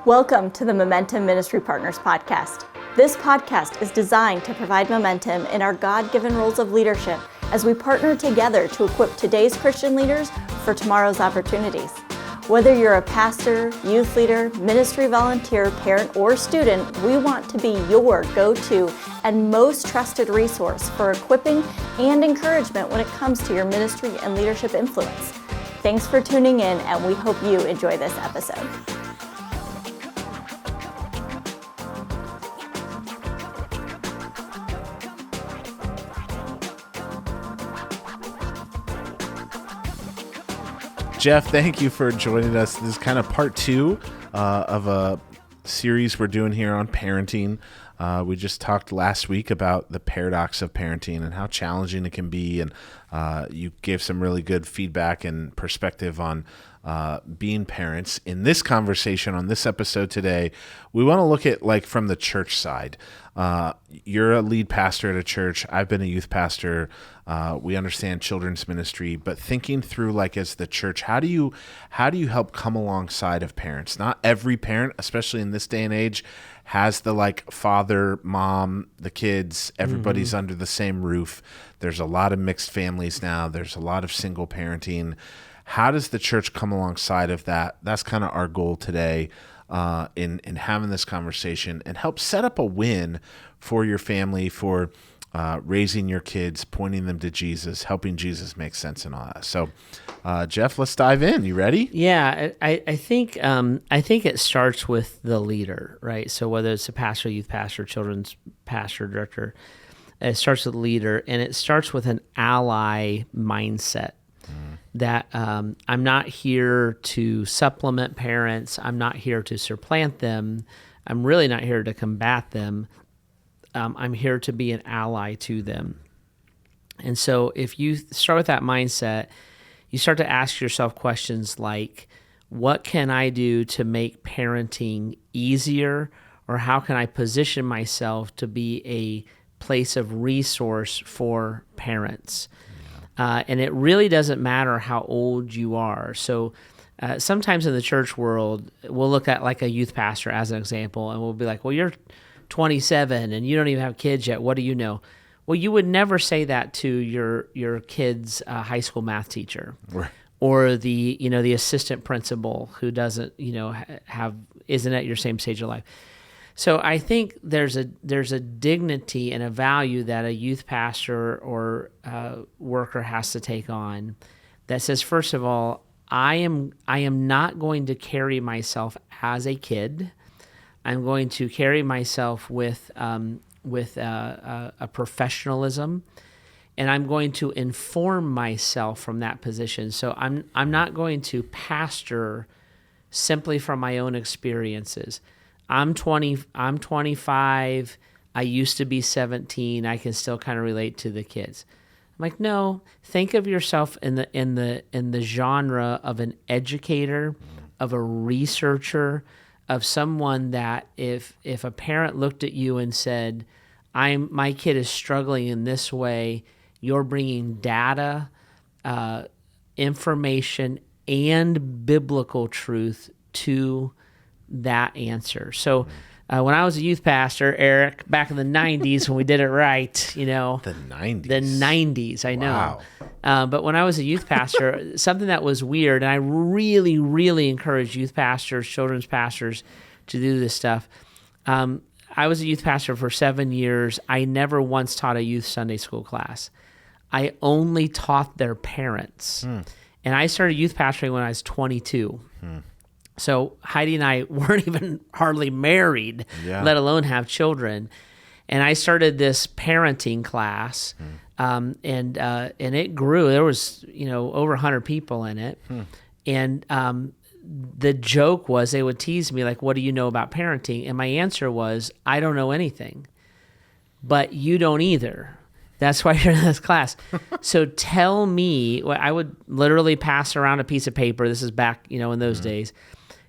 Welcome to the Momentum Ministry Partners podcast. This podcast is designed to provide momentum in our God-given roles of leadership as we partner together to equip today's Christian leaders for tomorrow's opportunities. Whether you're a pastor, youth leader, ministry volunteer, parent, or student, we want to be your go-to and most trusted resource for equipping and encouragement when it comes to your ministry and leadership influence. Thanks for tuning in, and we hope you enjoy this episode. Jeff, thank you for joining us. This is kind of part two of a series we're doing here on parenting. We just talked last week about the paradox of parenting and how challenging it can be, and you gave some really good feedback and perspective on being parents. In this conversation, on this episode today, we want to look at from the church side. You're a lead pastor at a church. I've been a youth pastor. We understand children's ministry, but thinking through as the church, how do you help come alongside of parents? Not every parent, especially in this day and age, has the father, mom, the kids, everybody's under the same roof. There's a lot of mixed families now. There's a lot of single parenting. How does the church come alongside of that? That's kind of our goal today in having this conversation, and help set up a win for your family, for raising your kids, pointing them to Jesus, helping Jesus make sense in all that. So, Jeff, let's dive in. You ready? Yeah, I think it starts with the leader, right? So whether it's a pastor, youth pastor, children's pastor, director, it starts with the leader, and it starts with an ally mindset. That I'm not here to supplement parents. I'm not here to supplant them. I'm really not here to combat them. I'm here to be an ally to them. And so if you start with that mindset, you start to ask yourself questions like, what can I do to make parenting easier? Or how can I position myself to be a place of resource for parents? And it really doesn't matter how old you are. So sometimes in the church world, we'll look at a youth pastor as an example, and we'll be like, well, you're 27 and you don't even have kids yet. What do you know? Well, you would never say that to your kid's high school math teacher, right, or the assistant principal who doesn't isn't at your same stage of life. So I think there's a dignity and a value that a youth pastor or worker has to take on that says, first of all, I am not going to carry myself as a kid. I'm going to carry myself with a professionalism, and I'm going to inform myself from that position. So I'm not going to pastor simply from my own experiences. I'm 25. I used to be 17. I can still kind of relate to the kids. I'm like, no. Think of yourself in the genre of an educator, of a researcher, of someone that if a parent looked at you and said, my kid is struggling in this way, you're bringing data, information, and biblical truth to that answer. So when I was a youth pastor, Eric, back in the 90s when we did it right, The 90s. The 90s, I know. Wow. But when I was a youth pastor, something that was weird, and I really, really encourage youth pastors, children's pastors to do this stuff. I was a youth pastor for 7 years. I never once taught a youth Sunday school class. I only taught their parents. And I started youth pastoring when I was 22. So Heidi and I weren't even hardly married, let alone have children. And I started this parenting class, and it grew. There was over 100 people in it, and the joke was they would tease me what do you know about parenting? And my answer was, I don't know anything, but you don't either. That's why you're in this class. So tell me. I would literally pass around a piece of paper. This is back in those days.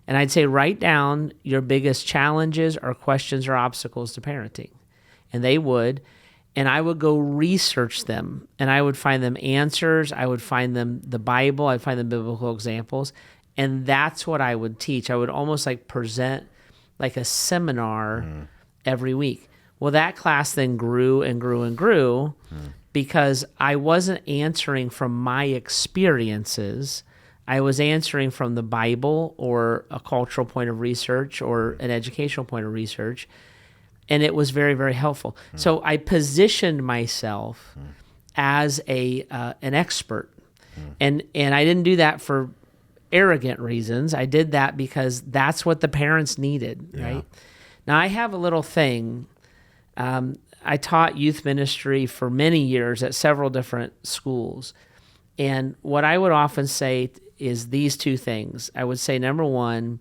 And I'd say, write down your biggest challenges or questions or obstacles to parenting. And they would. And I would go research them. And I would find them answers. I would find them the Bible. I'd find them biblical examples. And that's what I would teach. I would almost present like a seminar every week. Well, that class then grew and grew and grew because I wasn't answering from my experiences. I was answering from the Bible or a cultural point of research or an educational point of research. And it was very, very helpful. So I positioned myself as an expert. And I didn't do that for arrogant reasons. I did that because that's what the parents needed, right? Now, I have a little thing. I taught youth ministry for many years at several different schools. And what I would often say is these two things. I would say, number one,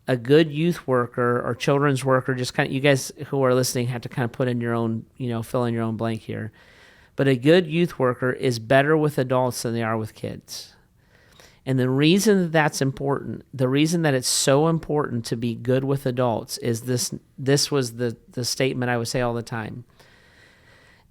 a good youth worker or children's worker, just kind of, you guys who are listening have to kind of put in your own, fill in your own blank here. But a good youth worker is better with adults than they are with kids. And the reason that that's important, the reason that it's so important to be good with adults is this was the statement I would say all the time.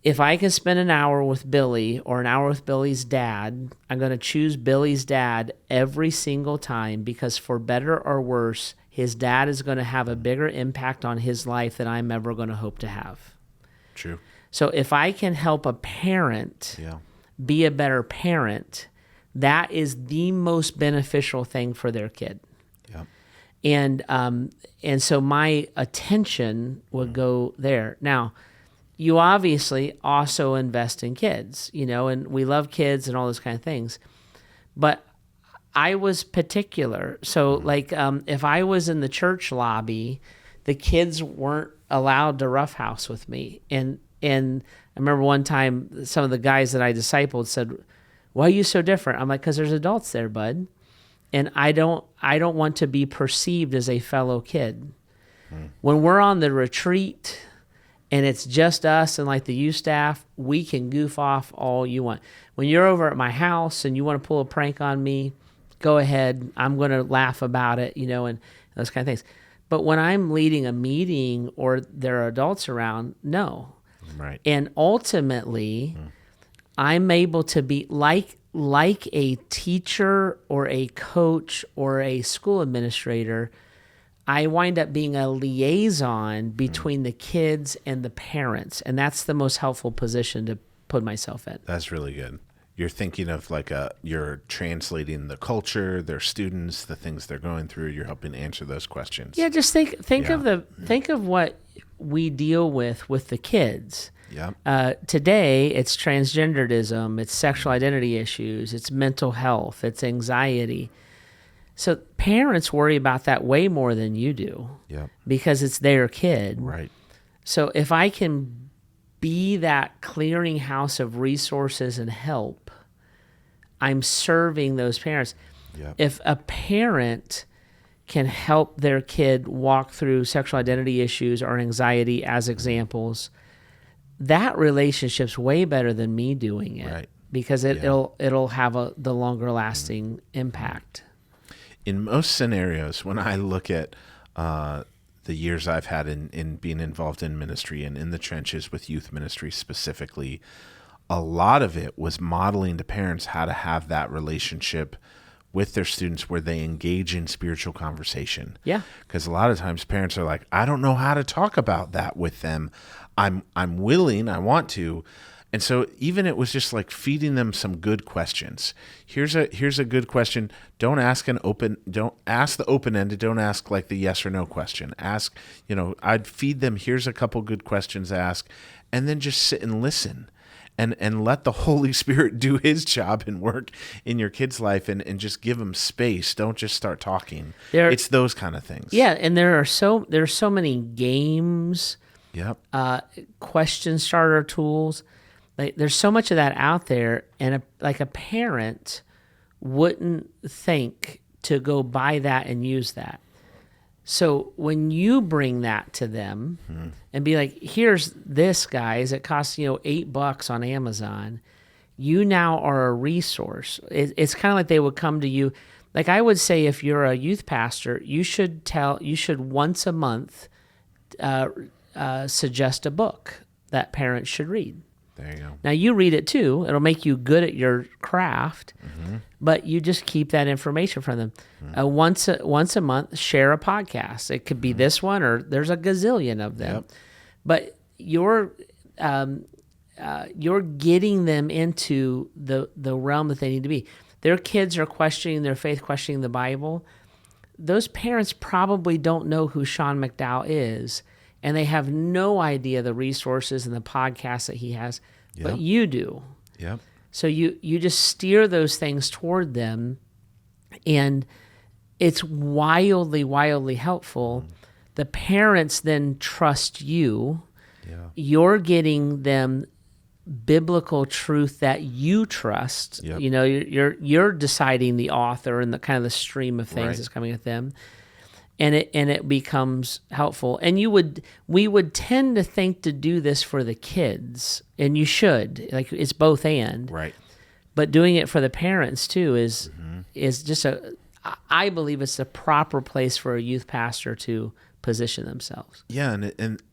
If I can spend an hour with Billy or an hour with Billy's dad, I'm going to choose Billy's dad every single time because for better or worse, his dad is going to have a bigger impact on his life than I'm ever going to hope to have. True. So if I can help a parent be a better parent, that is the most beneficial thing for their kid. Yeah. And so my attention would go there. Now, you obviously also invest in kids, and we love kids and all those kind of things. But I was particular. So if I was in the church lobby, the kids weren't allowed to roughhouse with me. And I remember one time some of the guys that I discipled said, "Why are you so different?" I'm like, "'Cause there's adults there, bud. And I don't want to be perceived as a fellow kid." When we're on the retreat and it's just us and like the youth staff, we can goof off all you want. When you're over at my house and you want to pull a prank on me, go ahead. I'm going to laugh about it, and those kind of things. But when I'm leading a meeting or there are adults around, no. Right. And ultimately, I'm able to be like a teacher or a coach or a school administrator. I wind up being a liaison between the kids and the parents, and that's the most helpful position to put myself in. That's really good. You're thinking of you're translating the culture, their students, the things they're going through. You're helping answer those questions. Yeah, just think of what we deal with the kids. Yeah. Today, it's transgenderism, it's sexual identity issues, it's mental health, it's anxiety. So parents worry about that way more than you do. Yeah. Because it's their kid. Right. So if I can be that clearinghouse of resources and help, I'm serving those parents. Yeah. If a parent can help their kid walk through sexual identity issues or anxiety as examples, that relationship's way better than me doing it. Right. Because it'll have the longer lasting impact. In most scenarios, when I look at the years I've had in being involved in ministry and in the trenches with youth ministry specifically, a lot of it was modeling to parents how to have that relationship with their students where they engage in spiritual conversation. Yeah. Because a lot of times parents are like, I don't know how to talk about that with them. I'm willing, I want to. And so even it was just like feeding them some good questions. Here's a good question. Don't ask the open-ended. Don't ask like the yes or no question. Ask, I'd feed them, here's a couple good questions to ask, and then just sit and listen and let the Holy Spirit do his job and work in your kid's life and just give them space. Don't just start talking. It's those kind of things. Yeah, and there are so many games, Yep. Question starter tools. There's so much of that out there, and a parent wouldn't think to go buy that and use that. So when you bring that to them and be like, here's this, guys, it costs $8 on Amazon. You now are a resource. It's kind of like they would come to you. Like I would say, if you're a youth pastor, you should once a month suggest a book that parents should read. There you go. Now you read it too. It'll make you good at your craft. but you just keep that information from them. Once a month, share a podcast. It could be this one, or there's a gazillion of them. Yep. But you're getting them into the realm that they need to be. Their kids are questioning their faith, questioning the Bible. Those parents probably don't know who Sean McDowell is, and they have no idea the resources and the podcasts that he has, but you do. Yep. So you just steer those things toward them, and it's wildly, wildly helpful. The parents then trust you. Yeah. You're getting them biblical truth that you trust. Yep. You know, you're deciding the author and the kind of the stream of things Right. that's coming at them, and it becomes helpful. And we would tend to think to do this for the kids, and you should, like, it's both and. Right. But doing it for the parents too is just I believe it's the proper place for a youth pastor to position themselves. Yeah,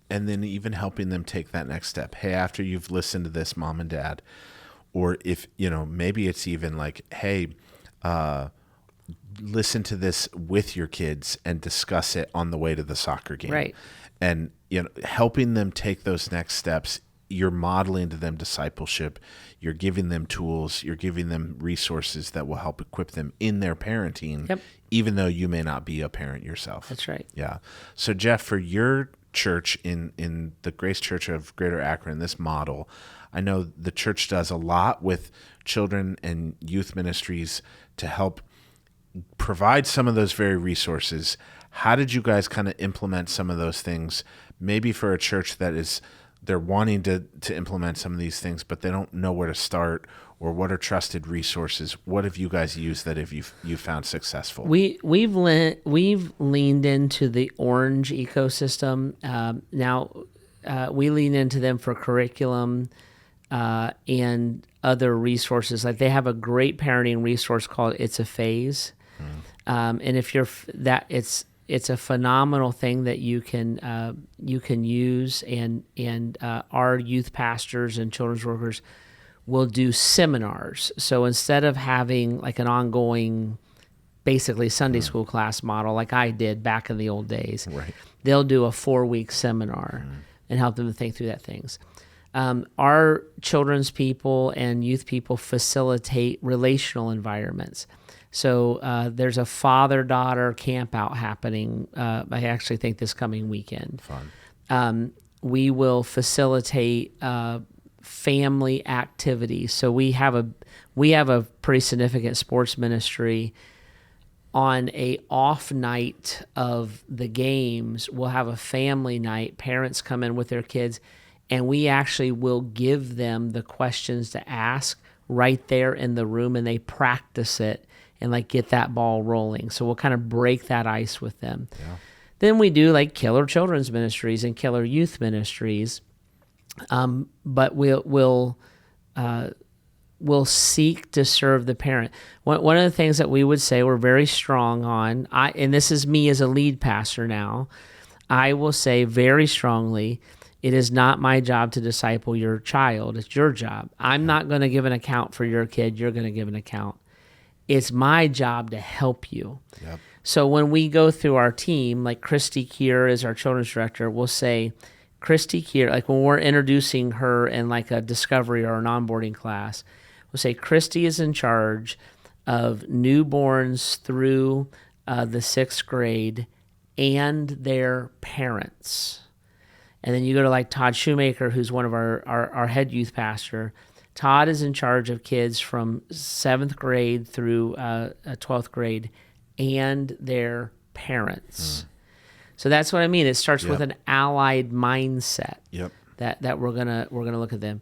and then even helping them take that next step. Hey, after you've listened to this, mom and dad, or if, maybe it's even like, hey, listen to this with your kids and discuss it on the way to the soccer game. Right. And, helping them take those next steps. You're modeling to them discipleship. You're giving them tools. You're giving them resources that will help equip them in their parenting, Yep. even though you may not be a parent yourself. That's right. Yeah. So, Jeff, for your church in the Grace Church of Greater Akron, this model, I know the church does a lot with children and youth ministries to help provide some of those very resources. How did you guys kind of implement some of those things? Maybe for a church that they're wanting to implement some of these things, but they don't know where to start, or what are trusted resources? What have you guys used that have you found successful? We've leaned into the Orange ecosystem. Now we lean into them for curriculum and other resources. Like, they have a great parenting resource called It's a Phase, and if you're it's a phenomenal thing that you can use, and our youth pastors and children's workers will do seminars. So instead of having like an ongoing, basically Sunday school class model like I did back in the old days, Right. they'll do a 4-week seminar and help them to think through that things. Our children's people and youth people facilitate relational environments. So there's a father-daughter camp out happening, I actually think this coming weekend. Fun. We will facilitate family activities. So we have a pretty significant sports ministry. On a off night of the games, we'll have a family night. Parents come in with their kids, and we actually will give them the questions to ask right there in the room, and they practice it and like get that ball rolling. So we'll kind of break that ice with them. Yeah. Then we do like killer children's ministries and killer youth ministries. But we'll seek to serve the parent. One of the things that we would say we're very strong on, and this is me as a lead pastor now, I will say very strongly, it is not my job to disciple your child. It's your job. I'm not going to give an account for your kid. You're going to give an account. It's my job to help you. Yep. So when we go through our team, like Christy Kier is our children's director, we'll say, Christy Kier, like when we're introducing her in like a discovery or an onboarding class, we'll say Christy is in charge of newborns through the 6th grade and their parents. And then you go to like Todd Shoemaker, who's one of our head youth pastor. Todd is in charge of kids from 7th grade through 12th grade and their parents. So that's what I mean. It starts with an allied mindset. Yep. That we're gonna look at them.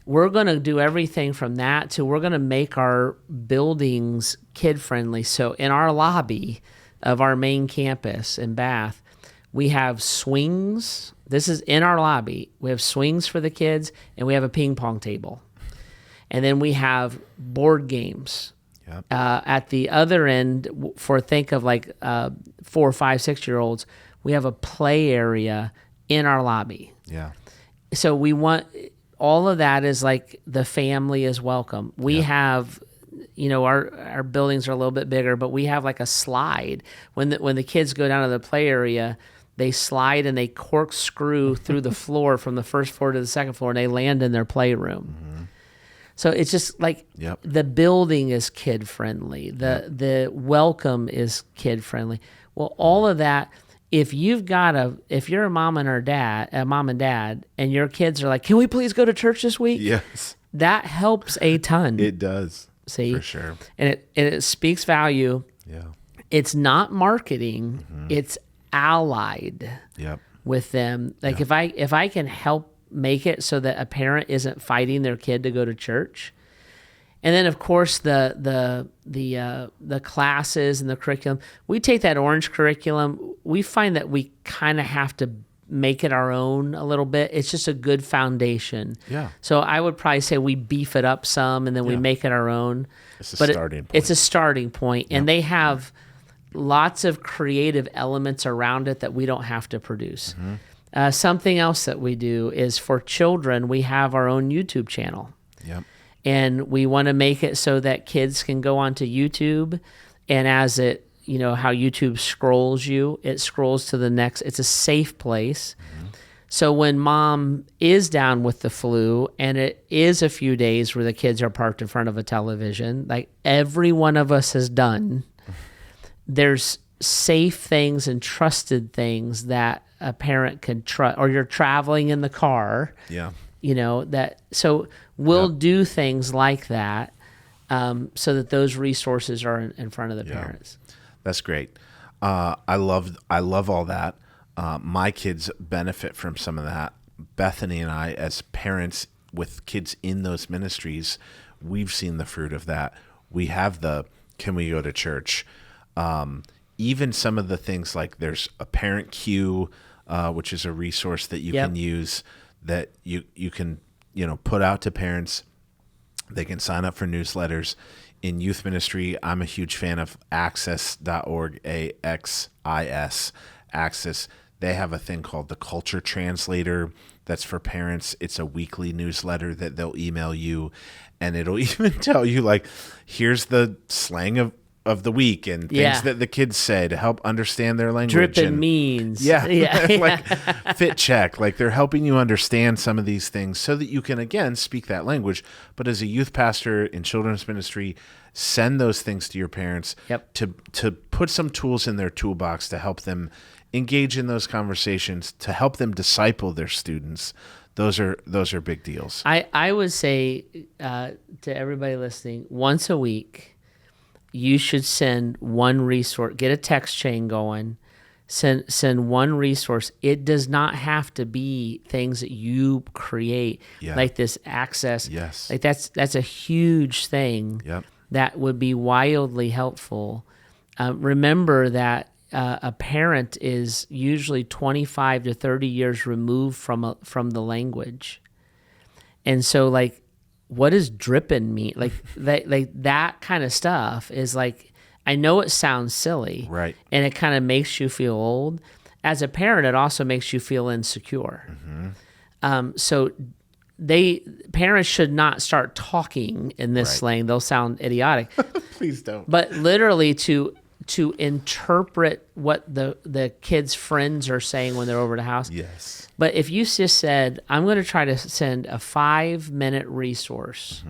We're gonna do everything from that to we're gonna make our buildings kid friendly. So in our lobby of our main campus in Bath, we have swings. This is in our lobby. We have swings for the kids, and we have a ping pong table. And then we have board games. Yep. At the other end, think of like 4, 5, 6-year-olds, we have a play area in our lobby. Yeah. So we want all of that is like the family is welcome. We have, our buildings are a little bit bigger, but we have like a slide. When the kids go down to the play area, they slide and they corkscrew through the floor from the first floor to the second floor, and they land in their playroom. Mm-hmm. So it's just like the building is kid friendly. The welcome is kid friendly. Well, all of that. If you're a mom and dad, and your kids are like, "Can we please go to church this week?" Yes, that helps a ton. It does. See, for sure, and it speaks value. Yeah, it's not marketing; it's allied. Yep. with them. Like if I can help make it so that a parent isn't fighting their kid to go to church. And then, of course, the classes and the curriculum. We take that orange curriculum. We find that we kind of have to make it our own a little bit. It's just a good foundation. Yeah. So I would probably say we beef it up some, and then we make it our own. It's a starting point. It's a starting point, and they have lots of creative elements around it that we don't have to produce. Mm-hmm. Something else that we do is for children, we have our own YouTube channel. Yep. And we want to make it so that kids can go onto YouTube, and as it, how YouTube scrolls you, it scrolls to the next. It's a safe place. Mm-hmm. So when mom is down with the flu, and it is a few days where the kids are parked in front of a television, like every one of us has done, there's safe things and trusted things that a parent can trust, or you're traveling in the car. Yeah. So we'll do things like that, so that those resources are in front of the parents. That's great. I love all that. My kids benefit from some of that. Bethany and I, as parents with kids in those ministries, we've seen the fruit of that. We have can we go to church? Even some of the things like there's a parent queue, which is a resource that you can use, that you can put out to parents. They can sign up for newsletters. In youth ministry, I'm a huge fan of Access.org, AXIS, Access. They have a thing called the Culture Translator that's for parents. It's a weekly newsletter that they'll email you, and it'll even tell you, like, here's the slang of the week and things that the kids say to help understand their language. Drippin' means. Like fit check. Like they're helping you understand some of these things so that you can, again, speak that language. But as a youth pastor in children's ministry, send those things to your parents to put some tools in their toolbox to help them engage in those conversations, to help them disciple their students. Those are big deals. I would say to everybody listening, once a week, you should send one resource, get a text chain going, send one resource. It does not have to be things that you create, like this Access. Yes. Like that's a huge thing that would be wildly helpful. Remember that a parent is usually 25 to 30 years removed from the language. And so, like, what does drippin' mean? Like that kind of stuff is like, I know it sounds silly, right? And it kind of makes you feel old. As a parent, it also makes you feel insecure. Mm-hmm. So parents should not start talking in this slang. They'll sound idiotic. Please don't. But literally to interpret what the kids' friends are saying when they're over the house. Yes. But if you just said, I'm going to try to send a 5-minute resource,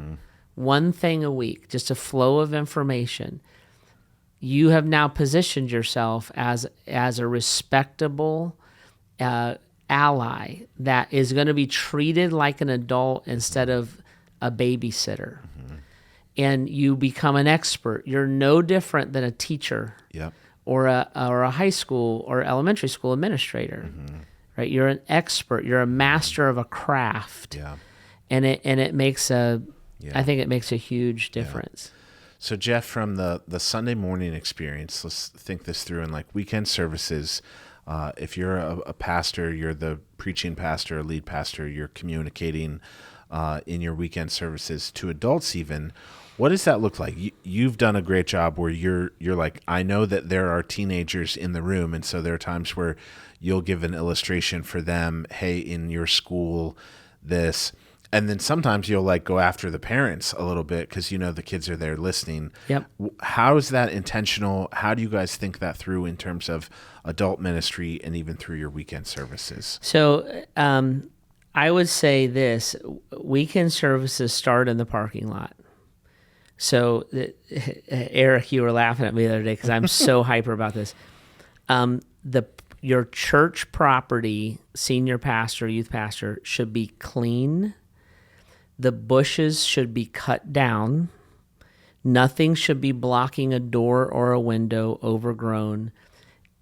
one thing a week, just a flow of information, you have now positioned yourself as a respectable ally that is going to be treated like an adult instead of a babysitter. And you become an expert. You're no different than a teacher or a high school or elementary school administrator. Right? You're an expert. You're a master of a craft. And it makes I think it makes a huge difference. So Jeff, from the Sunday morning experience, let's think this through. In like weekend services, if you're a pastor, you're the preaching pastor, lead pastor, you're communicating in your weekend services to adults even. What does that look like? You've done a great job where you're like, I know that there are teenagers in the room, and so there are times where you'll give an illustration for them. Hey, in your school, this. And then sometimes you'll like go after the parents a little bit because the kids are there listening. Yep. How is that intentional? How do you guys think that through in terms of adult ministry and even through your weekend services? So I would say this: weekend services start in the parking lot. So Eric, you were laughing at me the other day because I'm so hyper about this. Your church property, senior pastor, youth pastor, should be clean. The bushes should be cut down. Nothing should be blocking a door or a window, overgrown.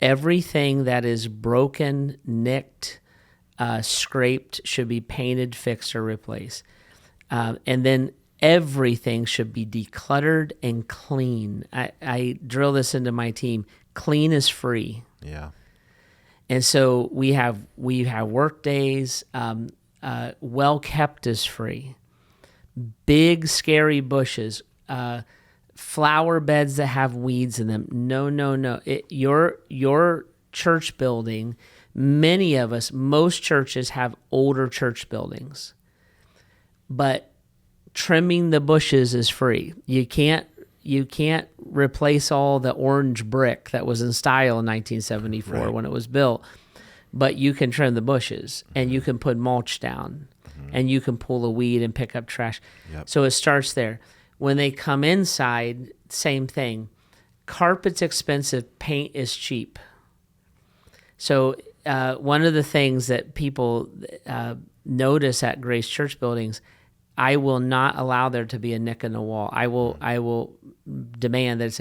Everything that is broken, nicked, scraped should be painted, fixed, or replaced. And then everything should be decluttered and clean. I drill this into my team. Clean is free. Yeah. And so we have work days. Well kept is free. Big scary bushes, flower beds that have weeds in them. No. Your church building. Many of us, most churches have older church buildings, but trimming the bushes is free. You can't replace all the orange brick that was in style in 1974 when it was built, but you can trim the bushes and you can put mulch down and you can pull a weed and pick up trash. Yep. So it starts there. When they come inside, same thing. Carpet's expensive, paint is cheap. So one of the things that people notice at Grace Church buildings, I will not allow there to be a nick in the wall. I will demand that it's,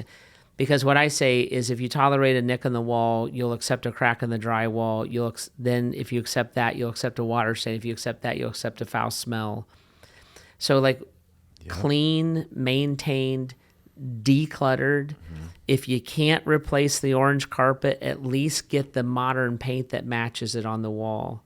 because what I say is if you tolerate a nick in the wall, you'll accept a crack in the drywall. Then if you accept that, you'll accept a water stain. If you accept that, you'll accept a foul smell. So clean, maintained, decluttered. If you can't replace the orange carpet, at least get the modern paint that matches it on the wall.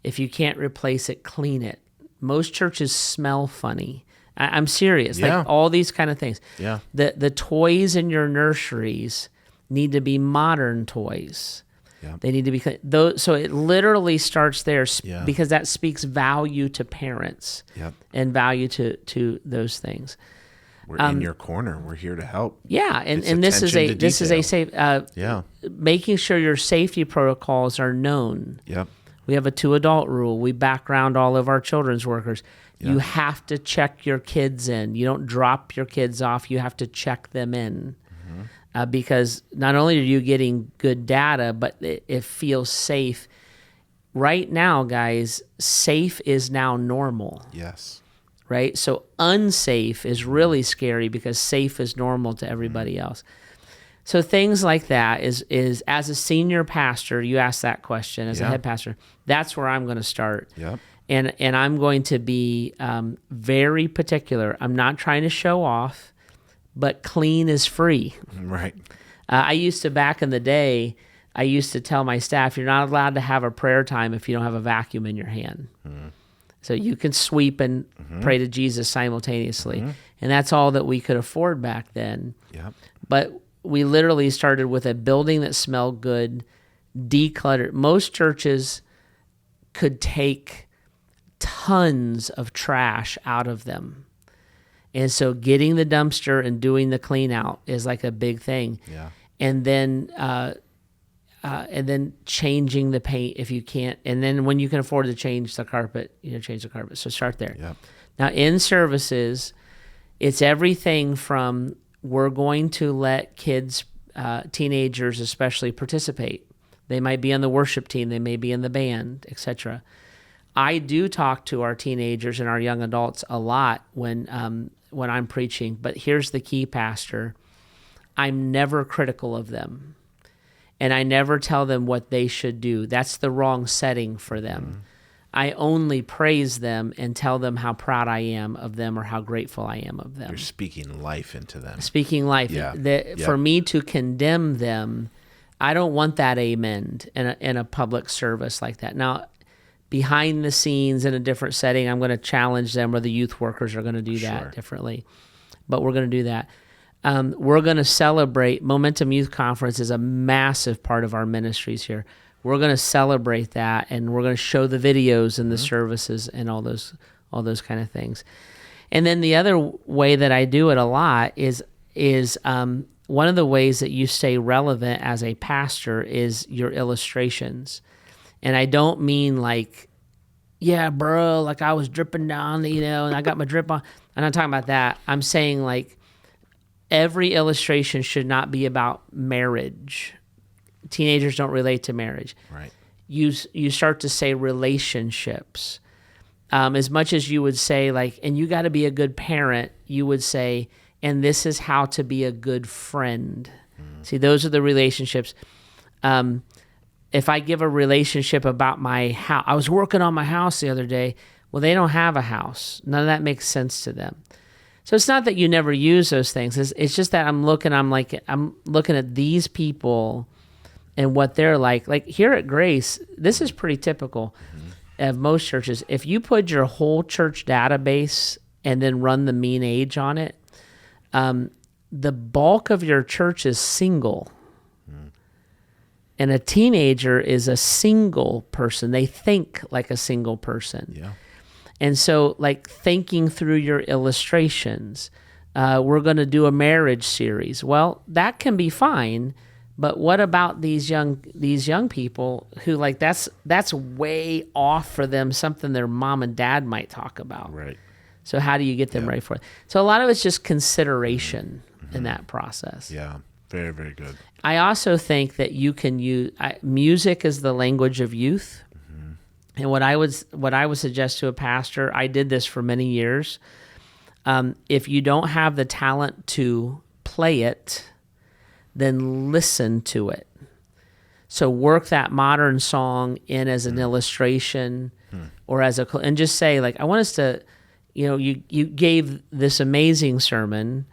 If you can't replace it, clean it. Most churches smell funny. I'm serious. Yeah. Like all these kind of things. Yeah. The toys in your nurseries need to be modern toys. Yeah. They need to be clean. So it literally starts there because that speaks value to parents and value to those things. We're in your corner. We're here to help. Yeah, and this is a safe. Making sure your safety protocols are known. Yep. We have a 2-adult rule. We background all of our children's workers. Yeah. You have to check your kids in. You don't drop your kids off. You have to check them in because not only are you getting good data, but it feels safe. Right now, guys, safe is now normal. Yes. Right? So unsafe is really scary because safe is normal to everybody else. So things like that is as a senior pastor, you ask that question as a head pastor, that's where I'm going to start. Yep. And I'm going to be very particular. I'm not trying to show off, but clean is free. Right. I used to, back in the day, I used to tell my staff, you're not allowed to have a prayer time if you don't have a vacuum in your hand. So you can sweep and pray to Jesus simultaneously. And that's all that we could afford back then. Yep. But we literally started with a building that smelled good, decluttered. Most churches could take tons of trash out of them. And so getting the dumpster and doing the clean out is like a big thing. Yeah. And then changing the paint if you can't. And then when you can afford to change the carpet, change the carpet. So start there. Yep. Now in services, it's everything from we're going to let kids, teenagers especially, participate. They might be on the worship team, they may be in the band, etc. I do talk to our teenagers and our young adults a lot when I'm preaching, but here's the key, Pastor. I'm never critical of them, and I never tell them what they should do. That's the wrong setting for them. I only praise them and tell them how proud I am of them or how grateful I am of them. You're speaking life into them. Speaking life. Yeah. For me to condemn them, I don't want that amen in a public service like that. Now, behind the scenes in a different setting, I'm going to challenge them, or the youth workers are going to do that differently. But we're going to do that. We're going to celebrate. Momentum Youth Conference is a massive part of our ministries here. We're going to celebrate that, and we're going to show the videos and the services and all those all those kind of things. And then the other way that I do it a lot is one of the ways that you stay relevant as a pastor is your illustrations. And I don't mean like, yeah, bro, like I was dripping down, and I got my drip on. I'm not talking about that. I'm saying like every illustration should not be about marriage. Teenagers don't relate to marriage. Right. You start to say relationships. As much as you would say like, and you got to be a good parent, you would say, and this is how to be a good friend. See, those are the relationships. If I give a relationship about my house, I was working on my house the other day. Well, they don't have a house. None of that makes sense to them. So it's not that you never use those things. It's just that I'm looking at these people and what they're like. Like here at Grace, this is pretty typical of most churches. If you put your whole church database and then run the mean age on it, the bulk of your church is single. And a teenager is a single person. They think like a single person. Yeah. And so like thinking through your illustrations, we're going to do a marriage series. Well, that can be fine. But what about these young people who like that's way off for them, something their mom and dad might talk about. Right. So how do you get them ready for it? So a lot of it's just consideration in that process. Yeah. Very, very good. I also think that you can use music is the language of youth. And what I would suggest to a pastor, I did this for many years. If you don't have the talent to play it, then listen to it. So work that modern song in as an illustration or and just say like, I want us to, you gave this amazing sermon,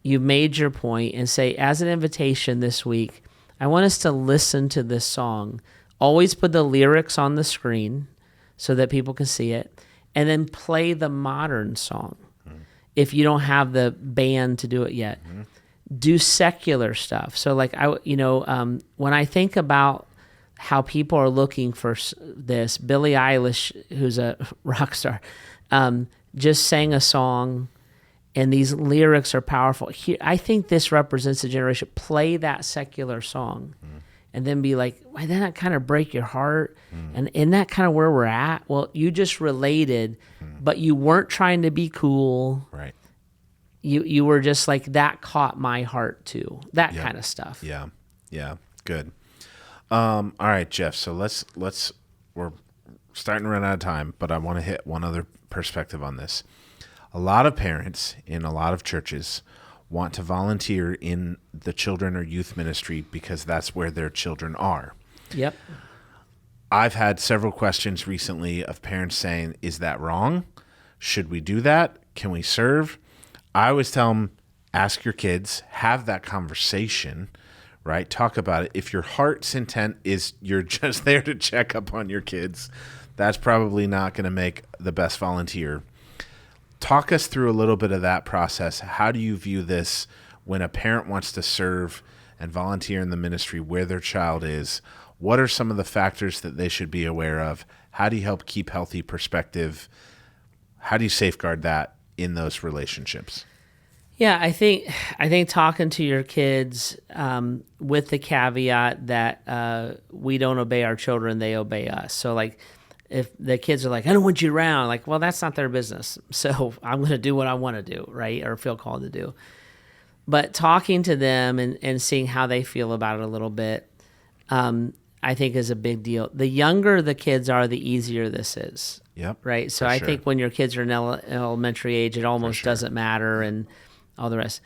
you made your point, and say, as an invitation this week, I want us to listen to this song. Always put the lyrics on the screen so that people can see it, and then play the modern song. If you don't have the band to do it yet, do secular stuff. So like when I think about how people are looking for this, Billie Eilish, who's a rock star, just sang a song, and these lyrics are powerful. I think this represents a generation. Play that secular song, and then be like, why didn't that kind of break your heart? And isn't that kind of where we're at? Well, you just related, but you weren't trying to be cool. Right. You were just like, that caught my heart too. That kind of stuff. Yeah. Yeah. Good. All right, Jeff. So we're starting to run out of time, but I want to hit one other perspective on this. A lot of parents in a lot of churches want to volunteer in the children or youth ministry because that's where their children are. Yep. I've had several questions recently of parents saying, is that wrong? Should we do that? Can we serve? I always tell them, ask your kids, have that conversation, right? Talk about it. If your heart's intent is you're just there to check up on your kids, that's probably not going to make the best volunteer. Talk us through a little bit of that process. How do you view this when a parent wants to serve and volunteer in the ministry where their child is? What are some of the factors that they should be aware of? How do you help keep healthy perspective? How do you safeguard that in those relationships? Yeah, I think talking to your kids with the caveat that we don't obey our children, they obey us. So like, if the kids are like, I don't want you around, like, well, that's not their business. So I'm going to do what I want to do, right? Or feel called to do. But talking to them and seeing how they feel about it a little bit, I think is a big deal. The younger the kids are, the easier this is. Yep. Right. So I think when your kids are in elementary age, it almost doesn't matter and all the rest.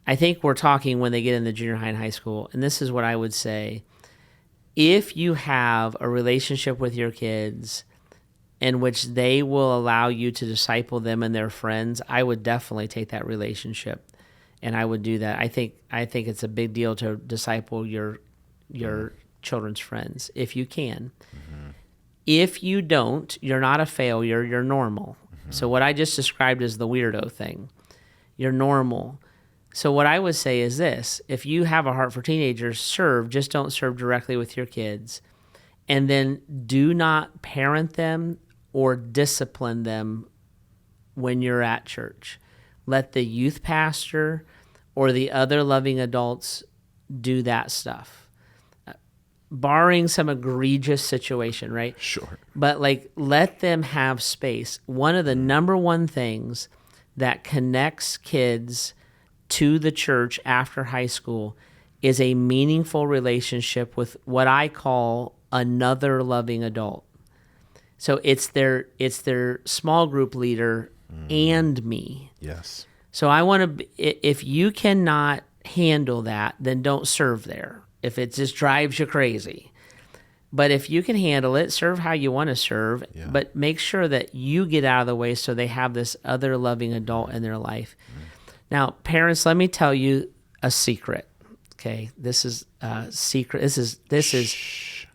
I think we're talking when they get in the junior high and high school. And this is what I would say. If you have a relationship with your kids in which they will allow you to disciple them and their friends, I would definitely take that relationship, and I would do that. I think it's a big deal to disciple your children's friends if you can. If you don't, you're not a failure. You're normal. So what I just described is the weirdo thing. You're normal. So what I would say is this: if you have a heart for teenagers, serve. Just don't serve directly with your kids, and then do not parent them or discipline them when you're at church. Let the youth pastor or the other loving adults do that stuff. Barring some egregious situation, right? Sure. But like, let them have space. One of the number one things that connects kids to the church after high school is a meaningful relationship with what I call another loving adult. So it's their small group leader and me. Yes. So I want to, if you cannot handle that, then don't serve there. If it just drives you crazy. But if you can handle it, serve how you want to serve, but make sure that you get out of the way so they have this other loving adult in their life. Now, parents, let me tell you a secret. Okay, this is a secret. This is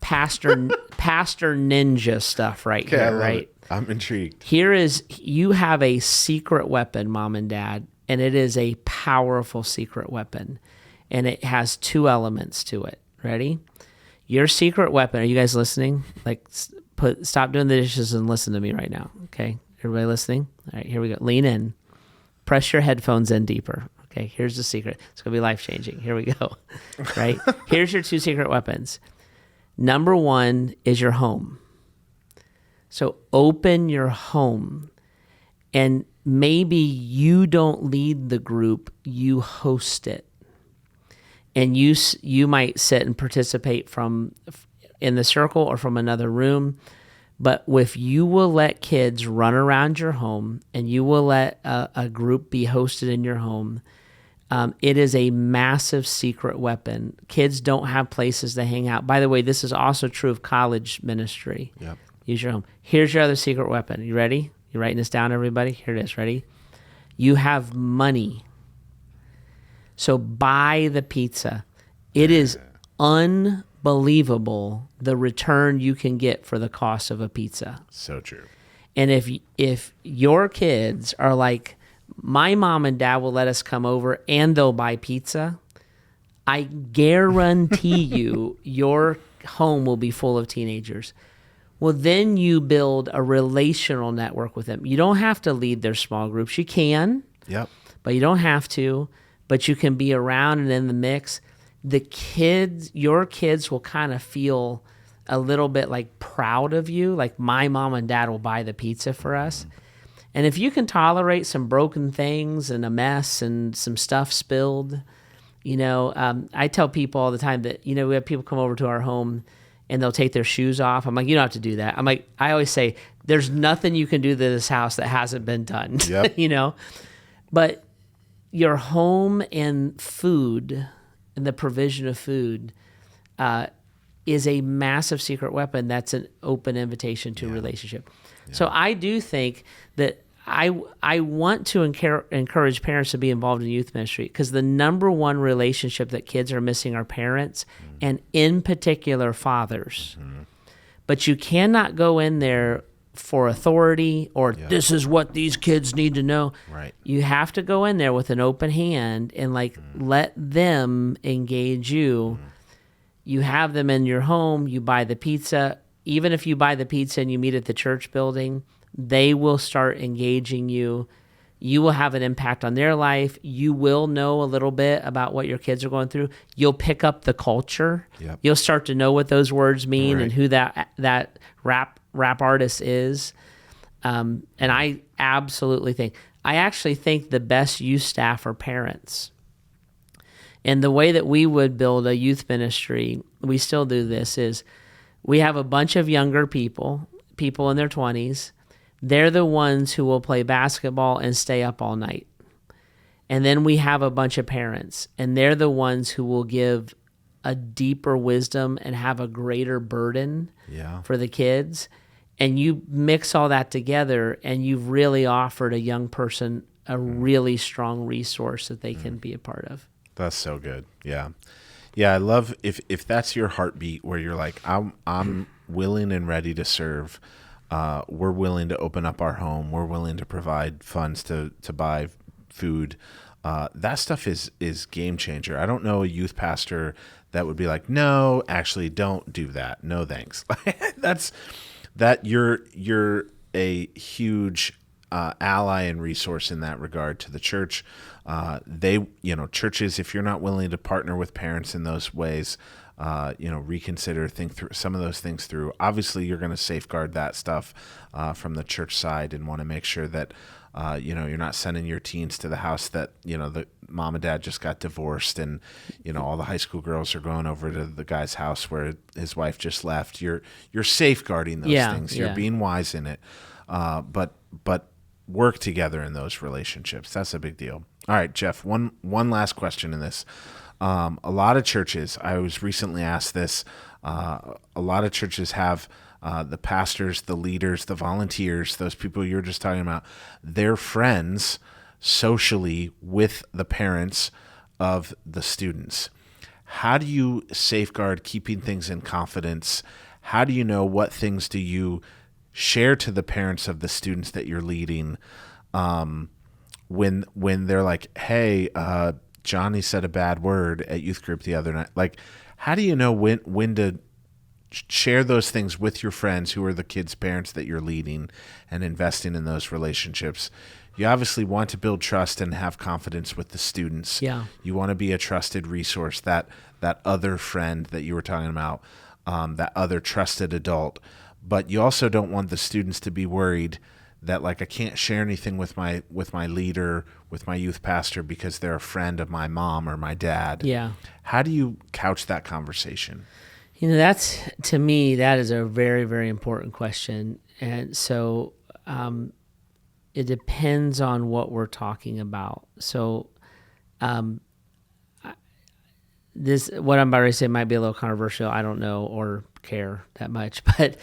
Pastor Ninja stuff right Okay, I here, love right? it. I'm intrigued. You have a secret weapon, Mom and Dad, and it is a powerful secret weapon. And it has two elements to it. Ready? Your secret weapon. Are you guys listening? Like, stop doing the dishes and listen to me right now. Okay, everybody listening? All right, here we go. Lean in. Press your headphones in deeper. Okay, here's the secret. It's gonna be life changing. Here we go. Right? Here's your two secret weapons. Number one is your home. So open your home, and maybe you don't lead the group. You host it. And you might sit and participate from in the circle or from another room. But if you will let kids run around your home and you will let a group be hosted in your home, it is a massive secret weapon. Kids don't have places to hang out. By the way, this is also true of college ministry. Yep. Use your home. Here's your other secret weapon. You ready? You writing this down, everybody? Here it is. Ready? You have money. So buy the pizza. It is unbelievable the return you can get for the cost of a pizza. So true. And if your kids are like, my mom and dad will let us come over and they'll buy pizza, I guarantee you your home will be full of teenagers. Well, then you build a relational network with them. You don't have to lead their small groups. You can, but you don't have to. But you can be around and in the mix. Your kids will kind of feel a little bit like proud of you, like my mom and dad will buy the pizza for us. And if you can tolerate some broken things and a mess and some stuff spilled, I tell people all the time that, we have people come over to our home and they'll take their shoes off. I'm like, you don't have to do that. I always say, there's nothing you can do to this house that hasn't been done, But your home and food and the provision of food is a massive secret weapon. That's an open invitation to a relationship. Yeah. So I do think that I want to encourage parents to be involved in youth ministry because the number one relationship that kids are missing are parents and in particular fathers. Mm-hmm. But you cannot go in there for authority or this is what these kids need to know. Right. You have to go in there with an open hand and let them engage you. You have them in your home, you buy the pizza. Even if you buy the pizza and you meet at the church building, they will start engaging you. You will have an impact on their life. You will know a little bit about what your kids are going through. You'll pick up the culture. Yep. You'll start to know what those words mean and who that rap artist is. And I actually think the best youth staff are parents. And the way that we would build a youth ministry, we still do this, is we have a bunch of younger people in their 20s. They're the ones who will play basketball and stay up all night. And then we have a bunch of parents, and they're the ones who will give a deeper wisdom and have a greater burden for the kids. And you mix all that together, and you've really offered a young person a really strong resource that they can be a part of. That's so good. Yeah. Yeah, I love if that's your heartbeat where you're like, I'm willing and ready to serve. We're willing to open up our home. We're willing to provide funds to buy food. That stuff is game changer. I don't know a youth pastor that would be like, no, actually don't do that. No, thanks. You're a huge ally and resource in that regard to the church. Churches, if you're not willing to partner with parents in those ways, reconsider, think through some of those things through. Obviously, you're going to safeguard that stuff from the church side and want to make sure that, you're not sending your teens to the house that, the mom and dad just got divorced and, all the high school girls are going over to the guy's house where his wife just left. You're safeguarding those things. You're being wise in it. But work together in those relationships. That's a big deal. All right, Jeff, one last question in this. A lot of churches, I was recently asked this, a lot of churches have the pastors, the leaders, the volunteers, those people you were just talking about, they're friends socially with the parents of the students. How do you safeguard keeping things in confidence? How do you know what things do you share to the parents of the students that you're leading when they're like, hey, Johnny said a bad word at youth group the other night? Like, how do you know when to share those things with your friends who are the kids' parents that you're leading and investing in those relationships? You obviously want to build trust and have confidence with the students. Yeah. You want to be a trusted resource, that other friend that you were talking about, that other trusted adult. But you also don't want the students to be worried that, like, I can't share anything with my leader, with my youth pastor, because they're a friend of my mom or my dad. Yeah. How do you couch that conversation? That's, to me, that is a very, very important question. And so it depends on what we're talking about. So what I'm about to say might be a little controversial. I don't know or care that much, but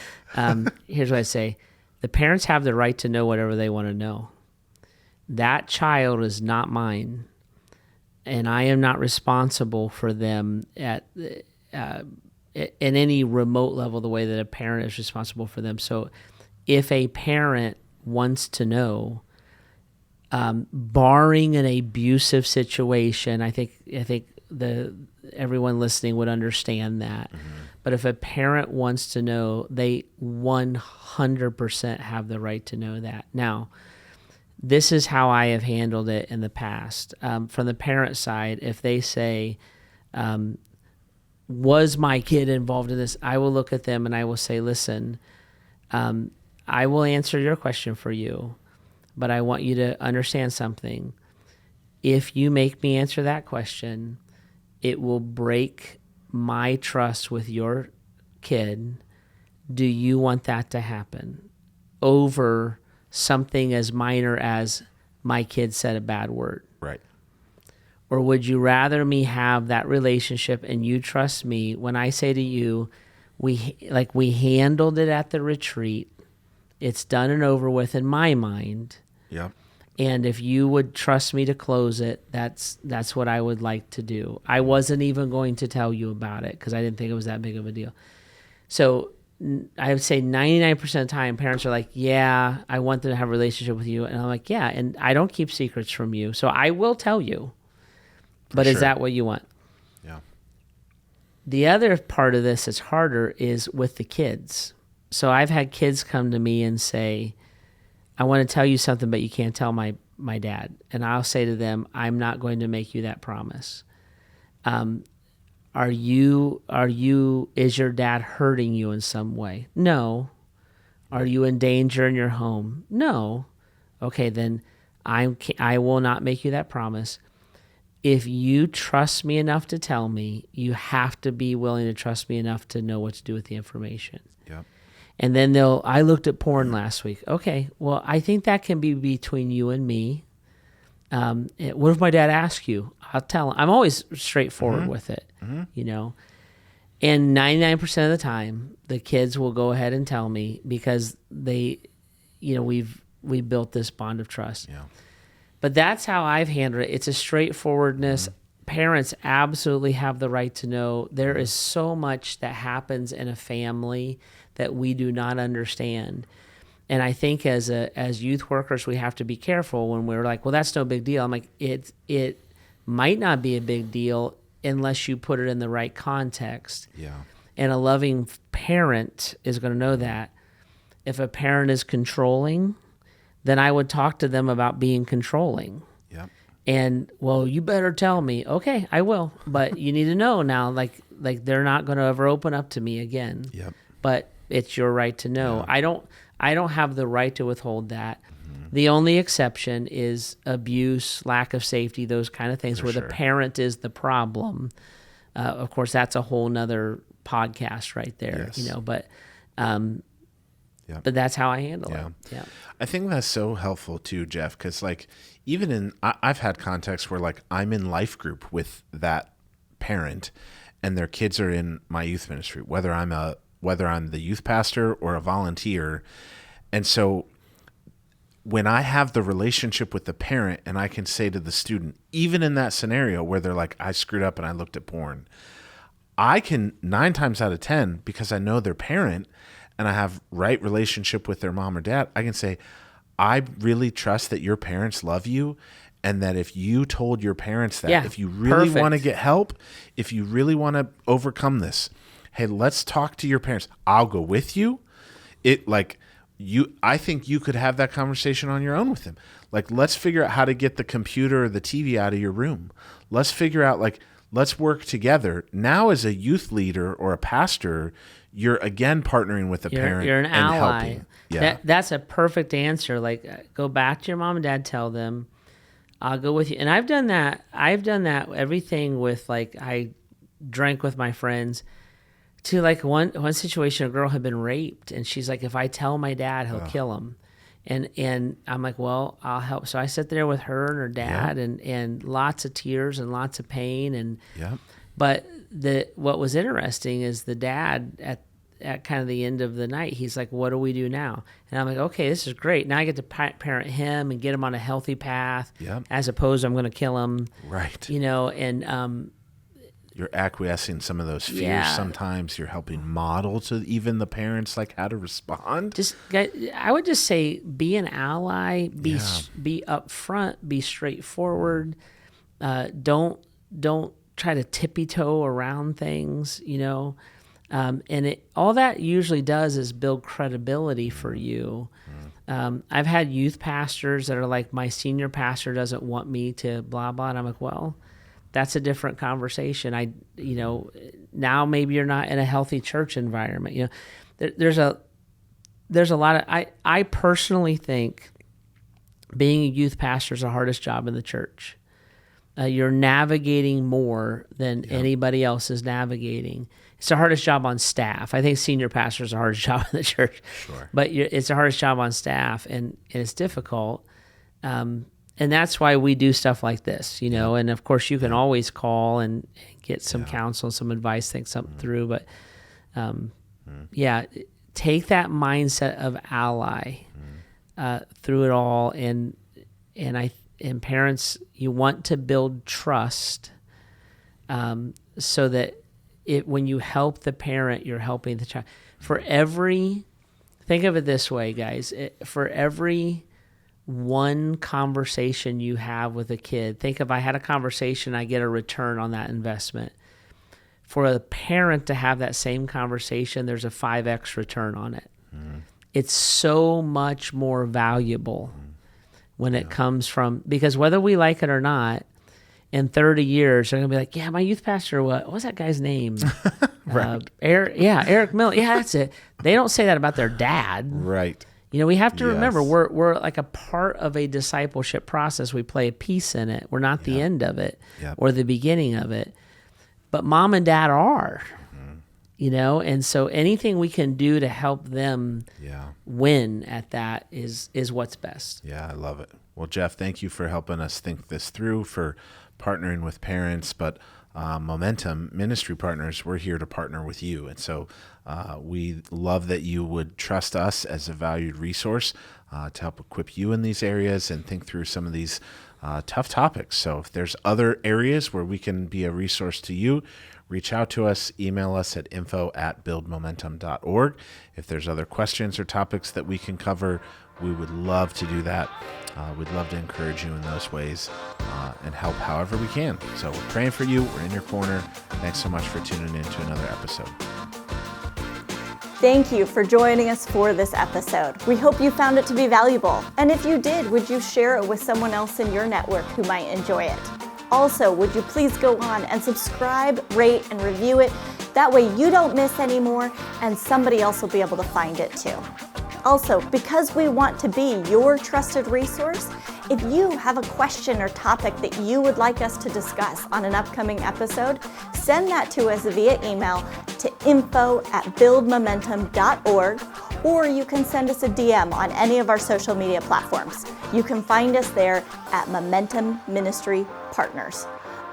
here's what I say. The parents have the right to know whatever they want to know. That child is not mine, and I am not responsible for them at any remote level the way that a parent is responsible for them. So if a parent wants to know, barring an abusive situation, I think everyone listening would understand that. Mm-hmm. But if a parent wants to know, they 100% have the right to know that. Now, this is how I have handled it in the past. From the parent side, if they say, was my kid involved in this? I will look at them and I will say, listen, I will answer your question for you, but I want you to understand something. If you make me answer that question, it will break my trust with your kid. Do you want that to happen over something as minor as my kid said a bad word? Right. Or would you rather me have that relationship and you trust me when I say to you, we handled it at the retreat. It's done and over with in my mind. Yeah. And if you would trust me to close it, that's what I would like to do. I wasn't even going to tell you about it because I didn't think it was that big of a deal. So I would say 99% of the time, parents are like, yeah, I want them to have a relationship with you. And I'm like, yeah, and I don't keep secrets from you. So I will tell you. But is that what you want? Yeah. The other part of this that's harder is with the kids. So I've had kids come to me and say, I want to tell you something, but you can't tell my dad. And I'll say to them, I'm not going to make you that promise. Is your dad hurting you in some way? No. Are you in danger in your home? No. Okay, then I will not make you that promise. If you trust me enough to tell me, you have to be willing to trust me enough to know what to do with the information. Yep. And then I looked at porn last week. Okay, well, I think that can be between you and me. What if my dad asks you? I'll tell him. I'm always straightforward with it, you know. And 99% of the time, the kids will go ahead and tell me because we built this bond of trust. Yeah. But that's how I've handled it. It's a straightforwardness. Parents absolutely have the right to know. There is so much that happens in a family that we do not understand. And I think as youth workers, we have to be careful when we're like, well, that's no big deal. I'm like, it might not be a big deal unless you put it in the right context. Yeah. And a loving parent is going to know that. If a parent is controlling, then I would talk to them about being controlling. Yep. And, well, you better tell me. Okay, I will. But you need to know now, like they're not going to ever open up to me again. Yep. But it's your right to know. Yeah. I don't have the right to withhold that. The only exception is abuse, lack of safety, those kind of things, where the parent is the problem. Of course, that's a whole nother podcast right there, Yes. but that's how I handle it. Yeah. I think that's so helpful too, Jeff, because like even I've had contexts where like I'm in life group with that parent and their kids are in my youth ministry, whether I'm the youth pastor or a volunteer. And so when I have the relationship with the parent and I can say to the student, even in that scenario where they're like, I screwed up and I looked at porn, I can 9 times out of 10, because I know their parent and I have right relationship with their mom or dad, I can say, I really trust that your parents love you, and that if you told your parents that, if you really want to get help, if you really want to overcome this, hey, let's talk to your parents. I'll go with you. I think you could have that conversation on your own with them. Like, let's figure out how to get the computer or the TV out of your room. Let's figure out, let's work together. Now, as a youth leader or a pastor, you're again partnering with the parent. You're an ally. Helping. Yeah. That's a perfect answer. Like, go back to your mom and dad, tell them, I'll go with you. And I've done that. Everything with, I drank with my friends. To one situation, a girl had been raped, and she's like, if I tell my dad, he'll kill him. And I'm like, well, I'll help. So I sat there with her and her dad, and lots of tears and lots of pain. But what was interesting is the dad at kind of the end of the night, he's like, what do we do now? And I'm like, okay, this is great. Now I get to parent him and get him on a healthy path, as opposed to I'm going to kill him. Right. And you're acquiescing some of those fears. Sometimes you're helping model to even the parents how to respond. I would just say, be an ally, be upfront, be straightforward. Don't try to tippy-toe around things, and all that usually does is build credibility for you. I've had youth pastors that are like, my senior pastor doesn't want me to blah, blah. And I'm like, well, that's a different conversation. Now maybe you're not in a healthy church environment. There's a lot of, I personally think being a youth pastor is the hardest job in the church. You're navigating more than anybody else is navigating. It's the hardest job on staff. I think senior pastor is the hardest job in the church. Sure. But it's the hardest job on staff, and it's difficult. And that's why we do stuff like this, and of course you can always call and get some counsel, some advice, think something through. But take that mindset of ally through it all. And parents, you want to build trust so that when you help the parent, you're helping the child. Think of it this way, guys, for every one conversation you have with a kid, think if I had a conversation, I get a return on that investment. For a parent to have that same conversation, there's a 5x return on it. It's so much more valuable when it comes from, because whether we like it or not, in 30 years, they're going to be like, yeah, my youth pastor, what was that guy's name? Right. Eric Miller. Yeah, that's it. They don't say that about their dad. Right. We have to remember we're like a part of a discipleship process. We play a piece in it. We're not the end of it or the beginning of it. But mom and dad are, and so anything we can do to help them win at that is what's best. Yeah, I love it. Well, Jeff, thank you for helping us think this through, for partnering with parents, but Momentum Ministry Partners, we're here to partner with you. And so we love that you would trust us as a valued resource to help equip you in these areas and think through some of these tough topics. So if there's other areas where we can be a resource to you, reach out to us, email us at info@buildmomentum.org. If there's other questions or topics that we can cover, we would love to do that. We'd love to encourage you in those ways and help however we can. So we're praying for you. We're in your corner. Thanks so much for tuning in to another episode. Thank you for joining us for this episode. We hope you found it to be valuable. And if you did, would you share it with someone else in your network who might enjoy it? Also, would you please go on and subscribe, rate, and review it? That way you don't miss any more and somebody else will be able to find it too. Also, because we want to be your trusted resource, if you have a question or topic that you would like us to discuss on an upcoming episode, send that to us via email to info@buildmomentum.org, or you can send us a DM on any of our social media platforms. You can find us there at Momentum Ministry Partners.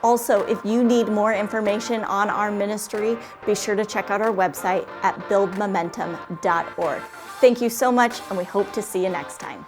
Also, if you need more information on our ministry, be sure to check out our website at buildmomentum.org. Thank you so much, and we hope to see you next time.